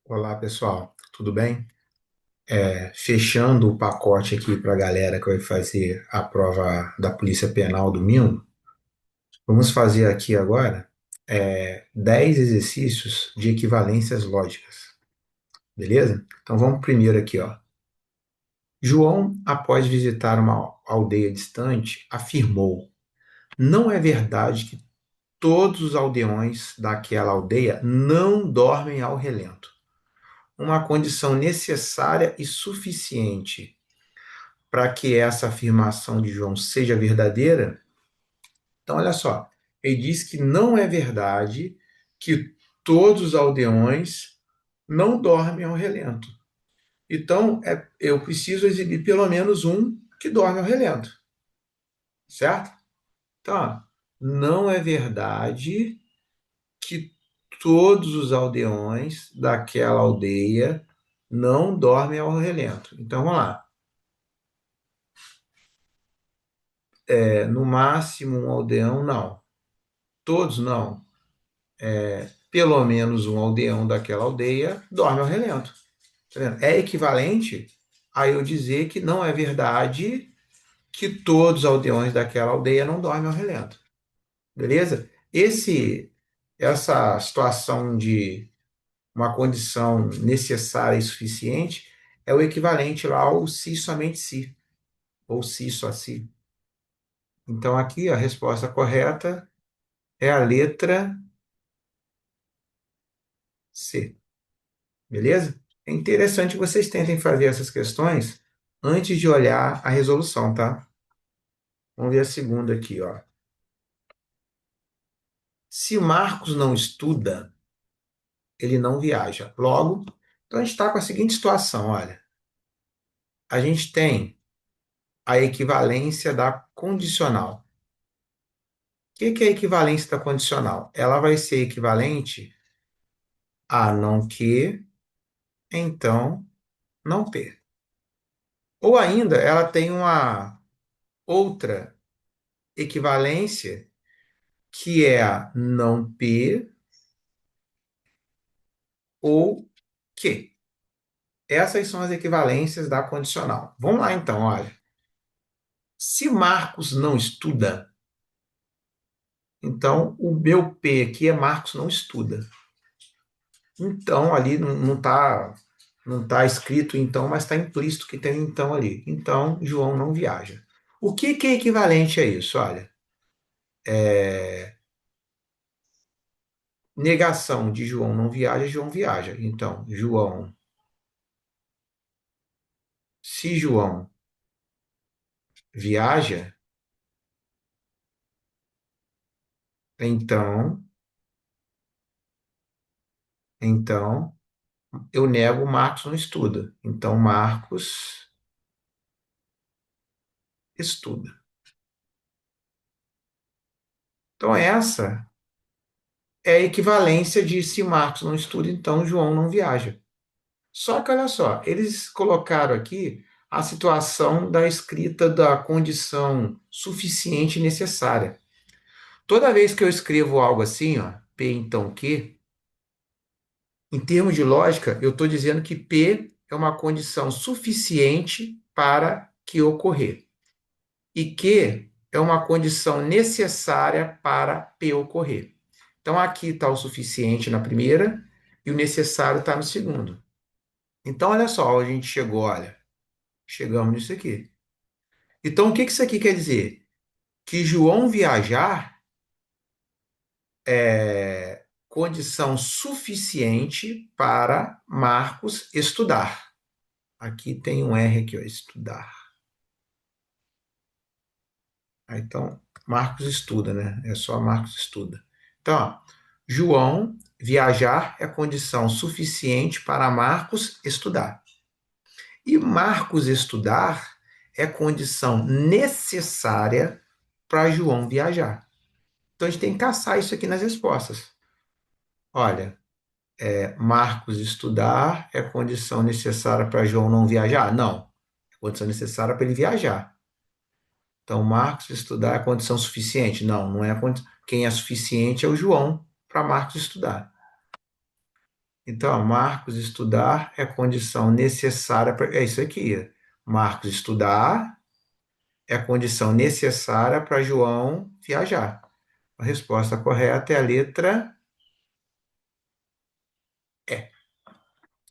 Olá, pessoal, tudo bem? Fechando o pacote aqui para a galera que vai fazer a prova da Polícia Penal domingo, vamos fazer aqui agora 10 exercícios de equivalências lógicas, beleza? Então vamos primeiro aqui, ó. João, após visitar uma aldeia distante, afirmou: não é verdade que todos os aldeões daquela aldeia não dormem ao relento. Uma condição necessária e suficiente para que essa afirmação de João seja verdadeira. Então, olha só, ele diz que não é verdade que todos os aldeões não dormem ao relento. Então, eu preciso exibir pelo menos um que dorme ao relento, certo? Então, ó, não é verdade que todos os aldeões daquela aldeia não dormem ao relento. Então, vamos lá. No máximo um aldeão, não. Todos não. Pelo menos um aldeão daquela aldeia dorme ao relento. Tá vendo? É equivalente a eu dizer que não é verdade que todos os aldeões daquela aldeia não dormem ao relento. Beleza? Essa situação de uma condição necessária e suficiente é o equivalente lá ao se somente se, ou se só se. Então aqui a resposta correta é a letra C. Beleza? É interessante que vocês tentem fazer essas questões antes de olhar a resolução, tá? Vamos ver a segunda aqui, ó. Se Marcos não estuda, ele não viaja. Logo, então a gente está com a seguinte situação, olha. A gente tem a equivalência da condicional. O que é a equivalência da condicional? Ela vai ser equivalente a não que, então, não ter. Ou ainda, ela tem uma outra equivalência que é a não P ou que. Essas são as equivalências da condicional. Vamos lá então, olha. Se Marcos não estuda, então o meu P aqui é Marcos não estuda. Então ali não tá escrito então, mas está implícito que tem então ali. Então João não viaja. O que é equivalente a isso? Olha, negação de João não viaja, João viaja. Então, se João viaja, então, então eu nego Marcos não estuda. Então, Marcos estuda. Então, essa é a equivalência de se Marcos não estuda, então João não viaja. Só que olha só, eles colocaram aqui a situação da escrita da condição suficiente e necessária. Toda vez que eu escrevo algo assim, ó, P então que, em termos de lógica, eu estou dizendo que P é uma condição suficiente para que ocorrer. E que é uma condição necessária para P ocorrer. Então, aqui está o suficiente na primeira e o necessário está no segundo. Então, olha só, a gente chegou, olha, chegamos nisso aqui. Então, o que isso aqui quer dizer? Que João viajar é condição suficiente para Marcos estudar. Aqui tem um R aqui, ó, estudar. Então, Marcos estuda, né? É só Marcos estuda. Então, ó, João viajar é condição suficiente para Marcos estudar. E Marcos estudar é condição necessária para João viajar. Então, a gente tem que caçar isso aqui nas respostas. Olha, Marcos estudar é condição necessária para João não viajar? Não. É condição necessária para ele viajar. Então, Marcos estudar é condição suficiente? Não, não é a condição. Quem é suficiente é o João para Marcos estudar. Então, Marcos estudar é condição necessária para. É isso aqui. Marcos estudar é condição necessária para João viajar. A resposta correta é a letra E.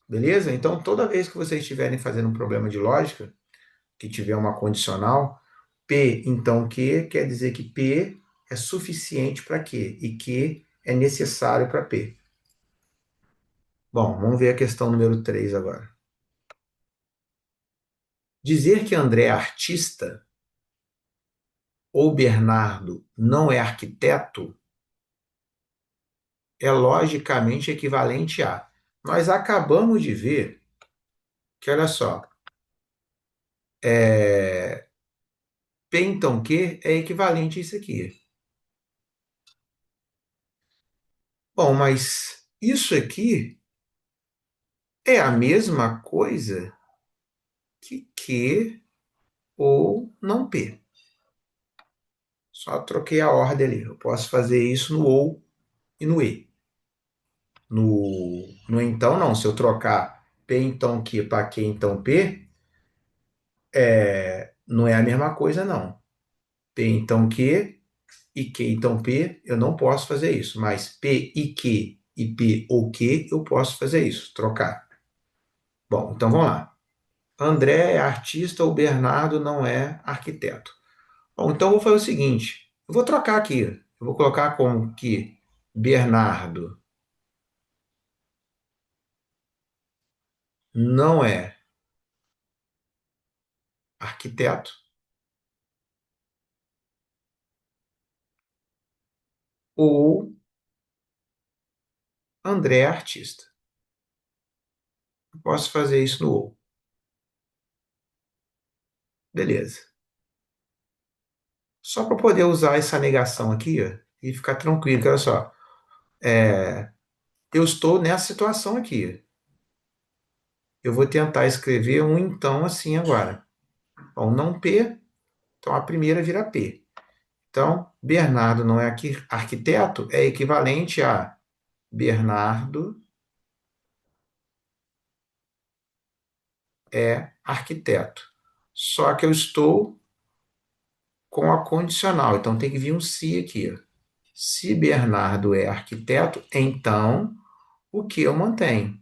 Beleza? Então, toda vez que vocês estiverem fazendo um problema de lógica, que tiver uma condicional, P, então Q, quer dizer que P é suficiente para Q e Q é necessário para P. Bom, vamos ver a questão número 3 agora. Dizer que André é artista ou Bernardo não é arquiteto é logicamente equivalente a. Nós acabamos de ver que, olha só, é, P então Q é equivalente a isso aqui. Bom, mas isso aqui é a mesma coisa que Q ou não P. Só troquei a ordem ali. Eu posso fazer isso no ou e no e. No então, não. Se eu trocar P então Q para Q então P, não é a mesma coisa, não. P então Q e Q então P, eu não posso fazer isso. Mas P e Q e P ou Q, eu posso fazer isso, trocar. Bom, então vamos lá. André é artista ou Bernardo não é arquiteto. Bom, então eu vou fazer o seguinte: eu vou trocar aqui. Eu vou colocar como que Bernardo não é arquiteto ou André é artista. Eu posso fazer isso no ou. Beleza. Só para poder usar essa negação aqui, ó, e ficar tranquilo, que olha só. Eu estou nessa situação aqui. Eu vou tentar escrever um então assim agora. Bom, não P, então a primeira vira P. Então, Bernardo não é arquiteto, é equivalente a Bernardo é arquiteto. Só que eu estou com a condicional, então tem que vir um se aqui. Se Bernardo é arquiteto, então o que eu mantenho?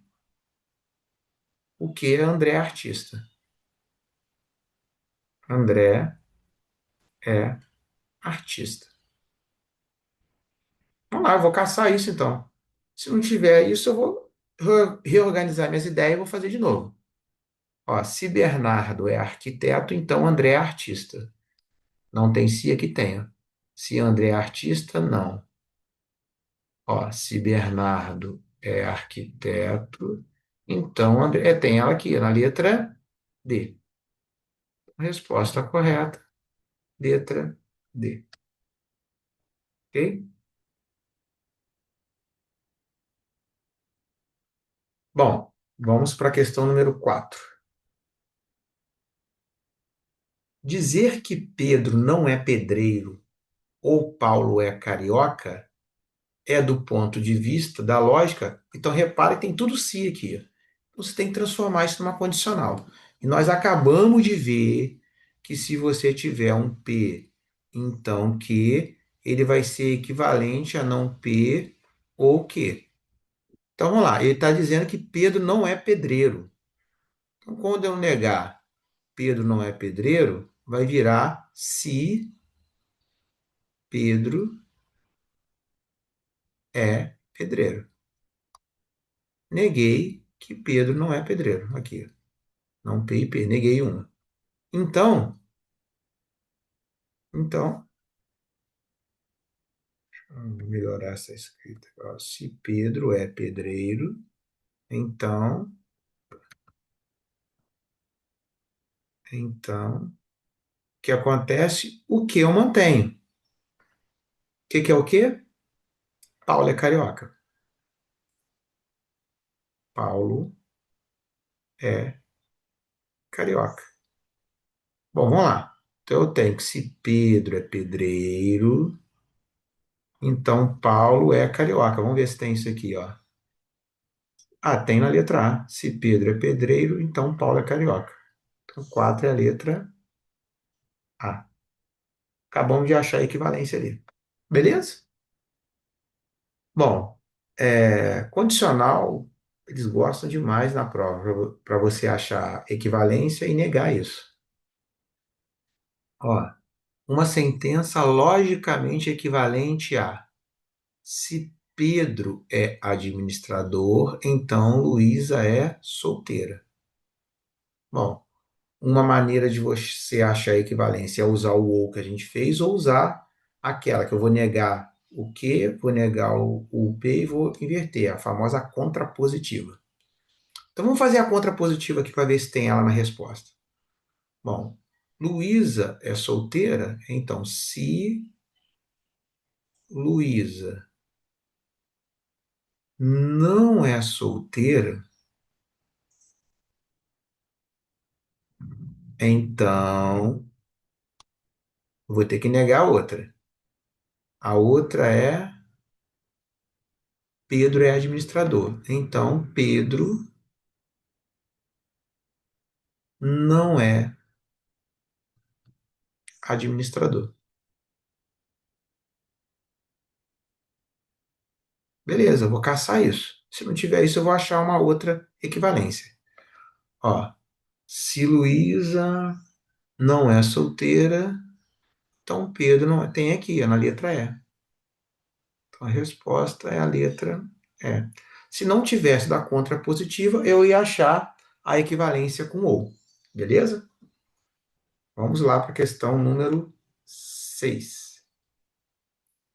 O que André é artista? André é artista. Vamos lá, eu vou caçar isso então. Se não tiver isso, eu vou reorganizar minhas ideias e vou fazer de novo. Ó, se Bernardo é arquiteto, então André é artista. Não tem se aqui tem. Se André é artista, não. Ó, se Bernardo é arquiteto, então André tem ela aqui na letra D. Resposta correta, letra D. Ok? Bom, vamos para a questão número 4. Dizer que Pedro não é pedreiro ou Paulo é carioca é do ponto de vista da lógica. Então, repare que tem tudo se aqui. Você tem que transformar isso numa condicional. E nós acabamos de ver que se você tiver um P, então que ele vai ser equivalente a não P ou Q. Então vamos lá, ele está dizendo que Pedro não é pedreiro. Então, quando eu negar Pedro não é pedreiro, vai virar se Pedro é pedreiro. Neguei que Pedro não é pedreiro. Aqui, não P e P, neguei uma. Então, vou melhorar essa escrita. Ó, se Pedro é pedreiro, então, o que acontece? O que eu mantenho? O que é o quê? Paulo é carioca. Paulo é carioca. Bom, vamos lá. Então eu tenho que se Pedro é pedreiro, então Paulo é carioca. Vamos ver se tem isso aqui, ó. Ah, tem na letra A. Se Pedro é pedreiro, então Paulo é carioca. Então 4 é a letra A. Acabamos de achar a equivalência ali. Beleza? Bom, condicional, eles gostam demais na prova, para você achar equivalência e negar isso. Ó, uma sentença logicamente equivalente a: se Pedro é administrador, então Luísa é solteira. Bom, uma maneira de você achar a equivalência é usar o ou que a gente fez ou usar aquela que eu vou negar o que, vou negar o P e vou inverter, a famosa contrapositiva. Então vamos fazer a contrapositiva aqui para ver se tem ela na resposta. Bom, Luísa é solteira, então se Luísa não é solteira, então eu vou ter que negar a outra. A outra é Pedro é administrador. Então Pedro não é administrador. Beleza, eu vou caçar isso. Se não tiver isso, eu vou achar uma outra equivalência. Ó, se Luísa não é solteira, então Pedro não é. Tem aqui, é na letra E. Então a resposta é a letra E. Se não tivesse da contrapositiva, eu ia achar a equivalência com ou. Beleza? Vamos lá para a questão número 6.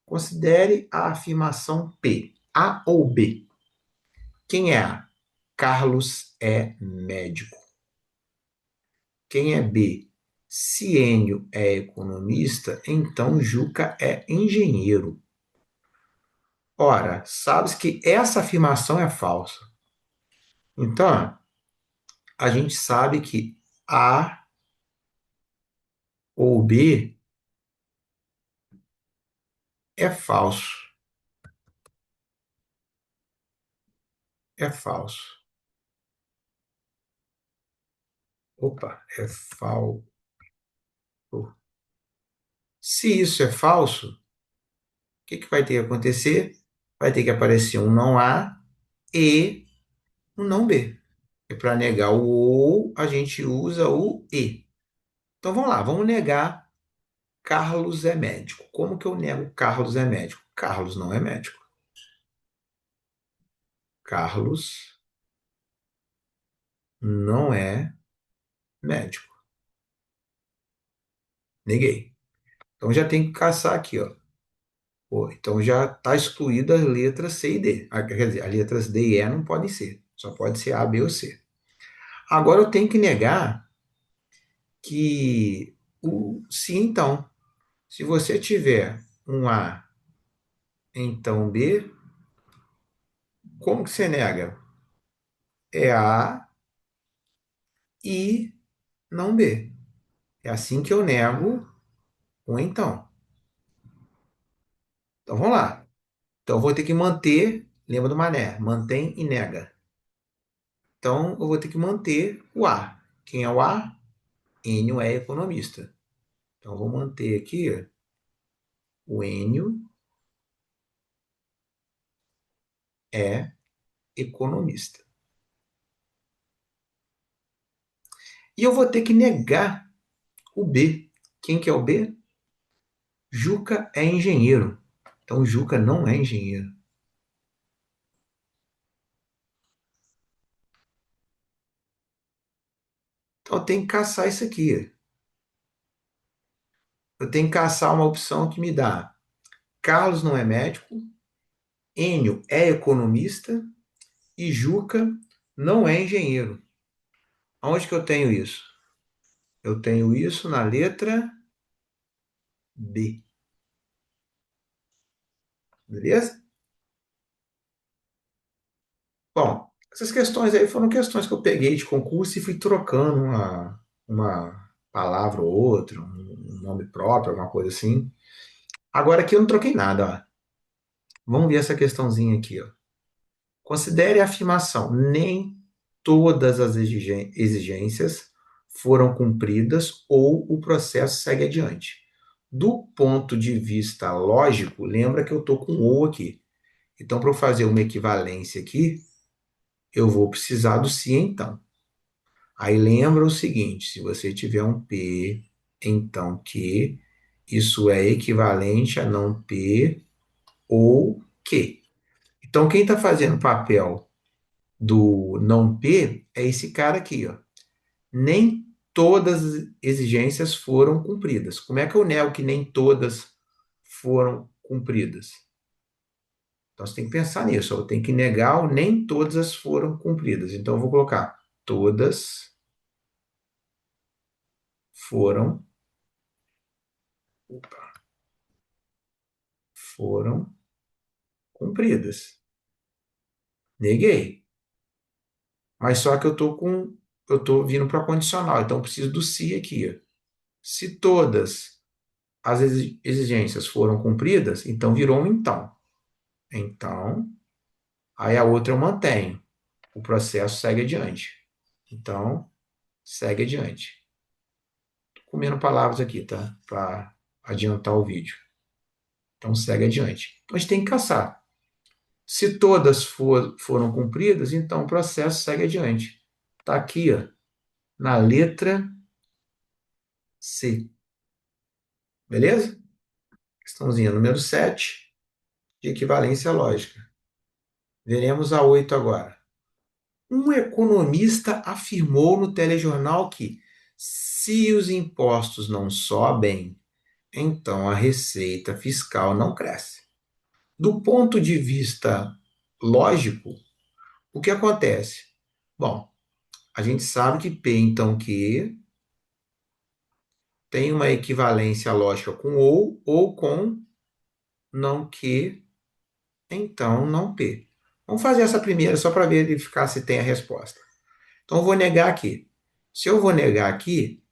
Considere a afirmação P. A ou B? Quem é A? Carlos é médico. Quem é B? Se Enio é economista, então Juca é engenheiro. Ora, sabes que essa afirmação é falsa. Então, a gente sabe que A ou B é falso. É falso. Opa, é falso. Se isso é falso, o que vai ter que acontecer? Vai ter que aparecer um não A e um não B. E para negar o ou, a gente usa o e. Então vamos lá, vamos negar Carlos é médico. Como que eu nego Carlos é médico? Carlos não é médico. Carlos não é médico. Neguei. Então já tem que caçar aqui, ó. Pô, então já está excluída as letras C e D. Ah, quer dizer, as letras D e E não podem ser. Só pode ser A, B ou C. Agora eu tenho que negar que o se então. Se você tiver um A, então B, como que você nega? É A e não B. É assim que eu nego um então. Então vamos lá. Então eu vou ter que manter, lembra do mané, mantém e nega. Então eu vou ter que manter o A. Quem é o A? Enio é economista. Então eu vou manter aqui o Enio é economista. E eu vou ter que negar o B. Quem que é o B? Juca é engenheiro. Então Juca não é engenheiro. Então eu tenho que caçar isso aqui. Eu tenho que caçar uma opção que me dá Carlos não é médico, Enio é economista e Juca não é engenheiro. Aonde que eu tenho isso? Eu tenho isso na letra B. Beleza? Bom, essas questões aí foram questões que eu peguei de concurso e fui trocando uma palavra ou outra, um nome próprio, alguma coisa assim. Agora aqui eu não troquei nada, ó. Vamos ver essa questãozinha aqui, ó. Considere a afirmação: nem todas as exigências foram cumpridas ou o processo segue adiante. Do ponto de vista lógico, lembra que eu estou com ou aqui. Então, para eu fazer uma equivalência aqui, eu vou precisar do se então. Aí lembra o seguinte: se você tiver um P, então que isso é equivalente a não P ou que. Então, quem está fazendo o papel do não P é esse cara aqui, ó. Nem todas as exigências foram cumpridas. Como é que eu nego que nem todas foram cumpridas? Então você tem que pensar nisso. Eu tenho que negar o nem todas foram cumpridas. Então eu vou colocar todas foram, foram cumpridas. Neguei. Mas só que eu tô vindo para condicional. Então eu preciso do se aqui, ó. Se todas as exigências foram cumpridas, então virou um então. Então, aí a outra eu mantenho. O processo segue adiante. Então, segue adiante. Tô comendo palavras aqui, tá? Para adiantar o vídeo. Então, segue adiante. Então, a gente tem que caçar. Se todas foram cumpridas, então o processo segue adiante. Está aqui, ó, na letra C. Beleza? Questãozinha número 7 de equivalência lógica. Veremos a 8 agora. Um economista afirmou no telejornal que, se os impostos não sobem, então a receita fiscal não cresce. Do ponto de vista lógico, o que acontece? Bom, a gente sabe que P, então, que tem uma equivalência lógica com ou com não que, então não P. Vamos fazer essa primeira só para verificar se tem a resposta. Então, eu vou negar aqui. Se eu vou negar aqui,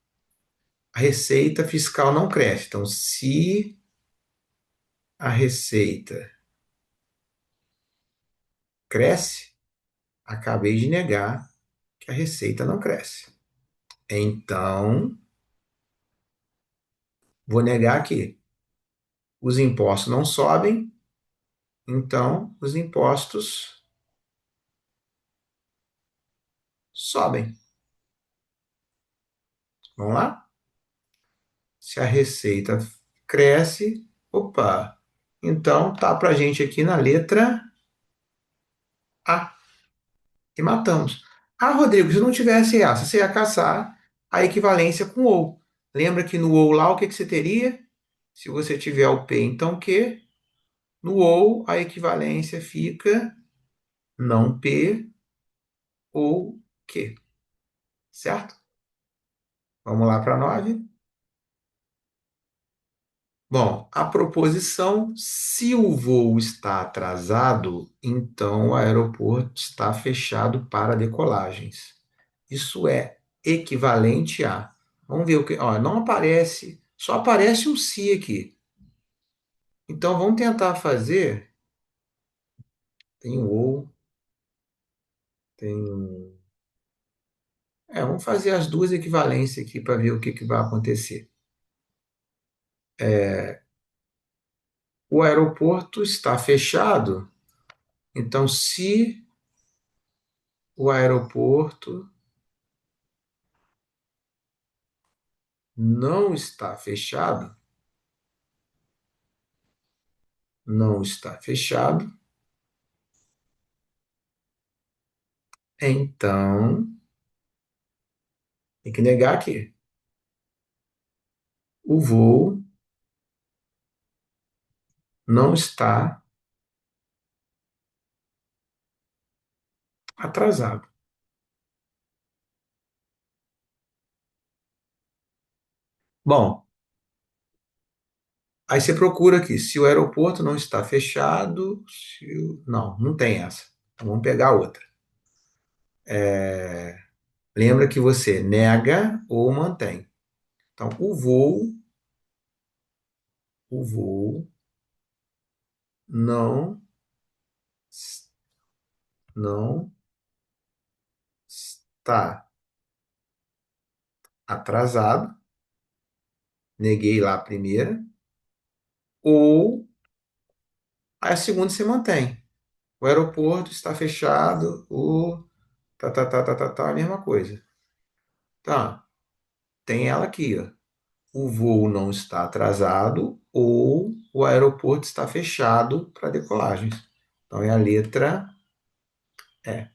a receita fiscal não cresce. Então, se a receita cresce, acabei de negar que a receita não cresce. Então, vou negar que os impostos não sobem, então os impostos sobem. Vamos lá? Se a receita cresce, opa, então tá para a gente aqui na letra A. E matamos. Ah, Rodrigo, se não tivesse essa, você ia caçar a equivalência com ou. Lembra que no ou lá o que, que você teria? Se você tiver o P, então que? No ou a equivalência fica não P ou que. Certo? Vamos lá para 9. Bom, a proposição, se o voo está atrasado, então o aeroporto está fechado para decolagens. Isso é equivalente a. Vamos ver o que. Ó, não aparece, só aparece um se aqui. Então vamos tentar fazer. Tem o ou, tem. Vamos fazer as duas equivalências aqui para ver o que, que vai acontecer. O aeroporto está fechado, então se o aeroporto não está fechado, não está fechado, então tem que negar aqui. O voo não está atrasado. Bom, aí você procura aqui, se o aeroporto não está fechado, não, não tem essa. Então vamos pegar outra. Lembra que você nega ou mantém. Então, o voo não não está atrasado, neguei lá a primeira, ou a segunda se mantém. O aeroporto está fechado, o a mesma coisa. Tá, tem ela aqui, ó. O voo não está atrasado ou o aeroporto está fechado para decolagens. Então é a letra E.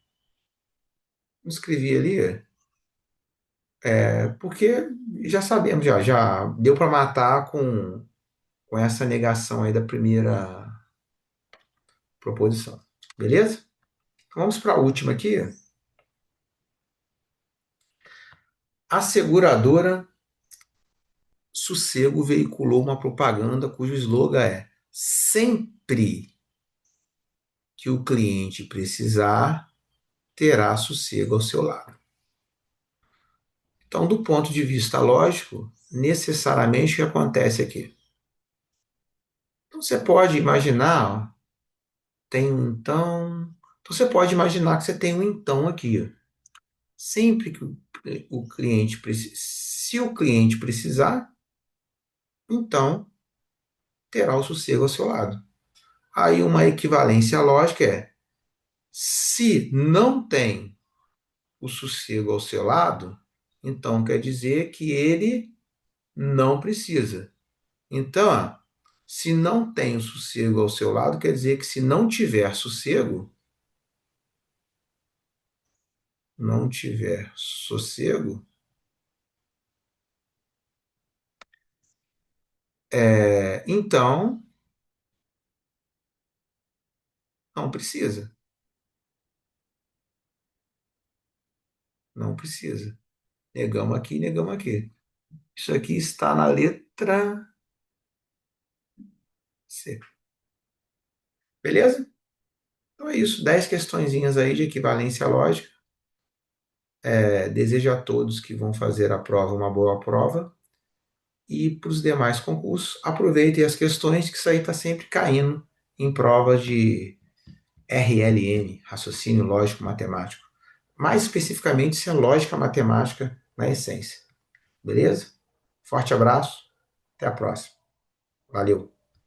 Escrevi ali, porque já sabemos, já deu para matar com essa negação aí da primeira proposição. Beleza? Vamos para a última aqui. A seguradora Sossego veiculou uma propaganda cujo slogan é: sempre que o cliente precisar, terá sossego ao seu lado. Então, do ponto de vista lógico, necessariamente o que acontece aqui? Então, você pode imaginar, ó, tem um então. Então, você pode imaginar que você tem um então aqui. Ó. Sempre que o cliente precisa. Se o cliente precisar, então terá o sossego ao seu lado. Aí, uma equivalência lógica é: se não tem o sossego ao seu lado, então quer dizer que ele não precisa. Então, se não tem o sossego ao seu lado, quer dizer que se não tiver sossego, não tiver sossego, então não precisa. Não precisa. Negamos aqui, negamos aqui. Isso aqui está na letra C. Beleza? Então é isso. 10 questõezinhas aí de equivalência lógica. Desejo a todos que vão fazer a prova uma boa prova. E para os demais concursos, aproveitem as questões, que isso aí está sempre caindo em provas de RLM, raciocínio lógico matemático. Mais especificamente, se é lógica matemática na essência. Beleza? Forte abraço, até a próxima. Valeu!